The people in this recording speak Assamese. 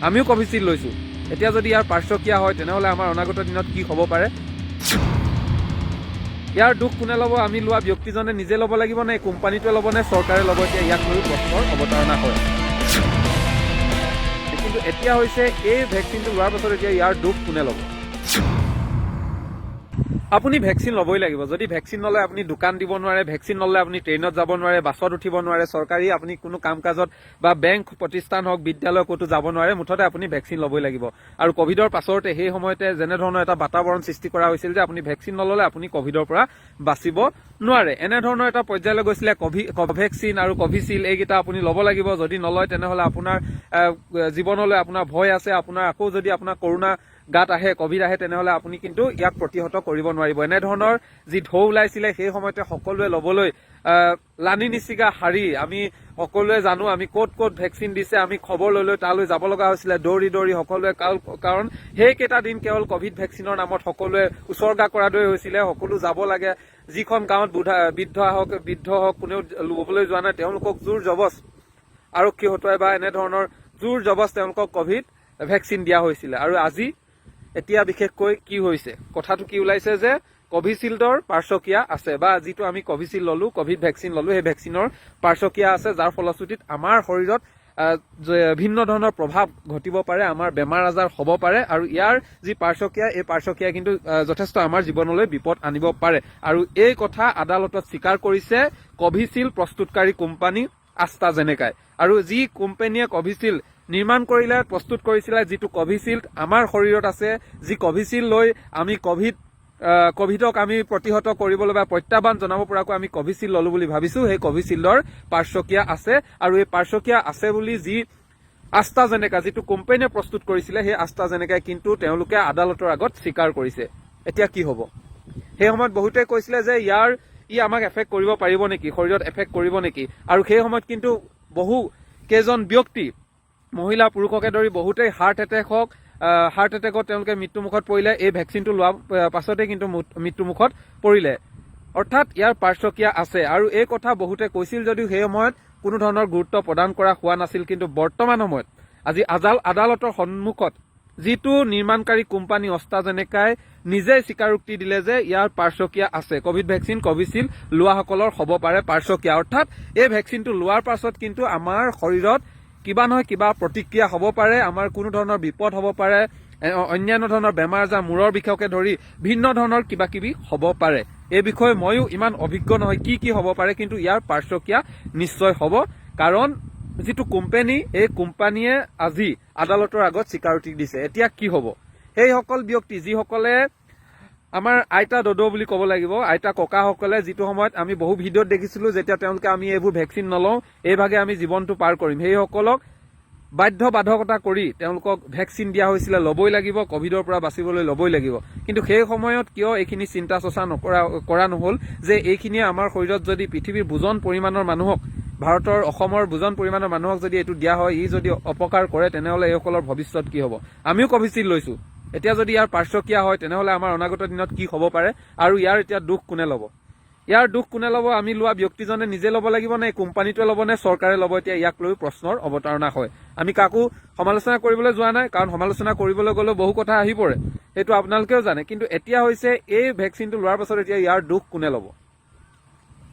আমিও কোভিচিল্ড লৈছোঁ। এতিয়া যদি ইয়াৰ পাৰ্শ্বক্ৰিয়া হয় তেনেহ'লে আমাৰ অনাগত দিনত কি হ'ব পাৰে? ইয়াৰ দুখ কোনে ল'ব? আমি লোৱা ব্যক্তিজনে নিজে ল'ব লাগিব নে কোম্পানীটোৱে ল'ব নে চৰকাৰে ল'ব? এতিয়া ইয়াক লৈ প্ৰশ্নৰ অৱতাৰণা হয়। কিন্তু এতিয়া হৈছে এই ভেকচিনটো লোৱাৰ পাছত এতিয়া ইয়াৰ দুখ কোনে ল'ব? আপুনি ভেকচিন ল'বই লাগিব। যদি ভেকচিন নলয় আপুনি দোকান দিব নোৱাৰে, ভেকচিন নললে আপুনি ট্ৰেইনত যাব নোৱাৰে, বাছত উঠিব নোৱাৰে, চৰকাৰী আপুনি কোনো কাম কাজত বা বেংক প্ৰতিষ্ঠান হওক, বিদ্যালয় ক'তো যাব নোৱাৰে। মুঠতে আপুনি ভেকচিন ল'বই লাগিব। আৰু কভিডৰ পাছতে সেই সময়তে যেনেধৰণৰ এটা বাতাবৰণ সৃষ্টি কৰা হৈছিল যে আপুনি ভেকচিন নললে আপুনি কভিডৰ পৰা বাচিব নোৱাৰে, এনেধৰণৰ এটা পৰ্যায়লৈ গৈছিলে। কোভেক্সিন আৰু কোভিচিল্ড এইকেইটা আপুনি ল'ব লাগিব। যদি নলয় তেনেহ'লে আপোনাৰ জীৱনলৈ আপোনাৰ ভয় আছে। আপোনাৰ আকৌ যদি আপোনাৰ কৰোণা গাত আহে, কভিড আহে, তেনেহ'লে আপুনি কিন্তু ইয়াক প্ৰতিহত কৰিব নোৱাৰিব। এনেধৰণৰ যি ঢৌ ওলাইছিলে সেই সময়তে সকলোৱে ল'বলৈ লানি নিচিগা শাৰী আমি সকলোৱে জানো। আমি ক'ত ক'ত ভেকচিন দিছে আমি খবৰ লৈ তালৈ যাব লগা হৈছিলে দৌৰি দৌৰি সকলোৱে, কাৰণ সেইকেইটা দিন কেৱল কভিড ভেকচিনৰ নামত সকলোৱে উচৰ্গা কৰা দৰে হৈছিলে। সকলো যাব লাগে, যিখন গাঁৱত বৃদ্ধ হওক কোনেও ল'বলৈ যোৱা নাই, তেওঁলোকক জোৰ জবজ আৰক্ষী হতুৱাই বা এনেধৰণৰ জোৰ জবজ তেওঁলোকক কভিড ভেকচিন দিয়া হৈছিলে। আৰু আজি এতিয়া বিশেষকৈ কি হৈছে, কথাটো কি ওলাইছে যে কোভিচিল্ডৰ পাৰ্শ্বক্ৰিয়া আছে, বা যিটো আমি কোভিচিল্ড ললো, কভিড ভেকচিন ললো, সেই ভেকচিনৰ পাৰ্শ্বক্ৰিয়া আছে, যাৰ ফলশ্ৰুতিত আমাৰ শৰীৰত ভিন্ন ধৰণৰ প্ৰভাৱ ঘটিব পাৰে, আমাৰ বেমাৰ আজাৰ হ'ব পাৰে। আৰু ইয়াৰ যি পাৰ্শ্বক্ৰিয়া, এই পাৰ্শ্বক্ৰিয়া কিন্তু যথেষ্ট আমাৰ জীৱনলৈ বিপদ আনিব পাৰে। আৰু এই কথা আদালতত স্বীকাৰ কৰিছে কোভিচিল্ড প্ৰস্তুতকাৰী কোম্পানী আষ্ট্ৰাজেনেকাই। আৰু যি কোম্পানীয়ে কোভিচিল্ড নিৰ্মাণ কৰিলে, প্ৰস্তুত কৰিছিলে, যিটো কোভিচিল্ড আমাৰ শৰীৰত আছে, যি কোভিচিল্ড লৈ আমি কভিডক আমি প্ৰতিহত কৰিবলৈ বা প্ৰত্যাহ্বান জনাব পৰাকৈ আমি কোভিচিল্ড ললো বুলি ভাবিছো, সেই কোভিচিল্ডৰ পাৰ্শ্বক্ৰিয়া আছে। আৰু এই পাৰ্শ্বক্ৰিয়া আছে বুলি যি আষ্ট্ৰাজেনেকা, যিটো কোম্পানীয়ে প্ৰস্তুত কৰিছিলে, সেই আষ্ট্ৰাজেনেকাই কিন্তু তেওঁলোকে আদালতৰ আগত স্বীকাৰ কৰিছে। এতিয়া কি হ'ব? সেই সময়ত বহুতে কৈছিলে যে ই আমাক এফেক্ট কৰিব পাৰিব নেকি, শৰীৰত এফেক্ট কৰিব নেকি। আৰু সেই সময়ত কিন্তু বহু কেইজন ব্যক্তি, মহিলা পুৰুষকে ধৰি বহুতেই হাৰ্ট এটেকত তেওঁলোকে মৃত্যুমুখত পৰিলে। এই ভেকচিনটো লোৱাৰ পাছতে কিন্তু মৃত্যুমুখত পৰিলে। অৰ্থাৎ ইয়াৰ পাৰ্শ্বক্ৰিয়া আছে। আৰু এই কথা বহুতে কৈছিল যদিও সেই সময়ত কোনো ধৰণৰ গুৰুত্ব প্ৰদান কৰা হোৱা নাছিল। কিন্তু বৰ্তমান সময়ত আজি আদালতৰ সন্মুখত যিটো নিৰ্মাণকাৰী কোম্পানী আষ্ট্ৰাজেনেকাই নিজেই স্বীকাৰোক্তি দিলে যে ইয়াৰ পাৰ্শ্বক্ৰিয়া আছে, কভিড ভেকচিন কোভিচিল্ড লোৱাসকলৰ হ'ব পাৰে পাৰ্শ্বক্ৰিয়া। অৰ্থাৎ এই ভেকচিনটো লোৱাৰ পাছত কিন্তু আমাৰ শৰীৰত কিবা নহয় কিবা প্ৰতিক্ৰিয়া হ'ব পাৰে, আমাৰ কোনো ধৰণৰ বিপদ হ'ব পাৰে, অন্যান্য ধৰণৰ বেমাৰ আজাৰ, মূৰৰ বিষকে ধৰি ভিন্ন ধৰণৰ কিবা কিবি হ'ব পাৰে। এই বিষয়ে ময়ো ইমান অভিজ্ঞ নহয় কি হ'ব পাৰে, কিন্তু ইয়াৰ পাৰ্শ্বক্ৰিয়া নিশ্চয় হ'ব। কাৰণ যিটো কোম্পানী, এই কোম্পানীয়ে আজি আদালতৰ আগত স্বীকাৰোক্তি দিছে। এতিয়া কি হ'ব? সেইসকল ব্যক্তি যিসকলে আমাৰ আইতা দদৌ বুলি ক'ব লাগিব, আইতা ককাসকলে যিটো সময়ত আমি বহু ভিডিঅ'ত দেখিছিলো, যেতিয়া তেওঁলোকে আমি এইবোৰ ভেকচিন নলওঁ, এইভাগে আমি জীৱনটো পাৰ কৰিম, সেইসকলক বাধ্যবাধকতা কৰি তেওঁলোকক ভেকচিন দিয়া হৈছিলে, ল'বই লাগিব, কভিডৰ পৰা বাচিবলৈ ল'বই লাগিব। কিন্তু সেই সময়ত কিয় এইখিনি চিন্তা চৰ্চা কৰা নহ'ল যে এইখিনিয়ে আমাৰ শৰীৰত যদি পৃথিৱীৰ বুজন পৰিমাণৰ মানুহক, ভাৰতৰ অসমৰ বুজন পৰিমাণৰ মানুহক যদি এইটো দিয়া হয়, ই যদি অপকাৰ কৰে, তেনেহ'লে এইসকলৰ ভৱিষ্যত কি হ'ব? আমিও কোভিচিল্ড লৈছোঁ। এতিয়া যদি ইয়াৰ পাৰ্শ্বক্ৰিয়া হয় তেনেহ'লে আমাৰ অনাগত দিনত কি হ'ব পাৰে? আৰু ইয়াৰ এতিয়া দুখ কোনে ল'ব? ইয়াৰ দুখ কোনে ল'ব? আমি লোৱা ব্যক্তিজনে নিজে ল'ব লাগিব নে কোম্পানীটোৱে ল'ব নে চৰকাৰে ল'ব? এতিয়া ইয়াক লৈ প্ৰশ্নৰ অৱতাৰণা হয়। আমি কাকো সমালোচনা কৰিবলৈ যোৱা নাই, কাৰণ সমালোচনা কৰিবলৈ গ'লেও বহু কথা আহি পৰে, সেইটো আপোনালোকেও জানে। কিন্তু এতিয়া হৈছে এই ভেকচিনটো লোৱাৰ পাছত এতিয়া ইয়াৰ দুখ কোনে ল'ব?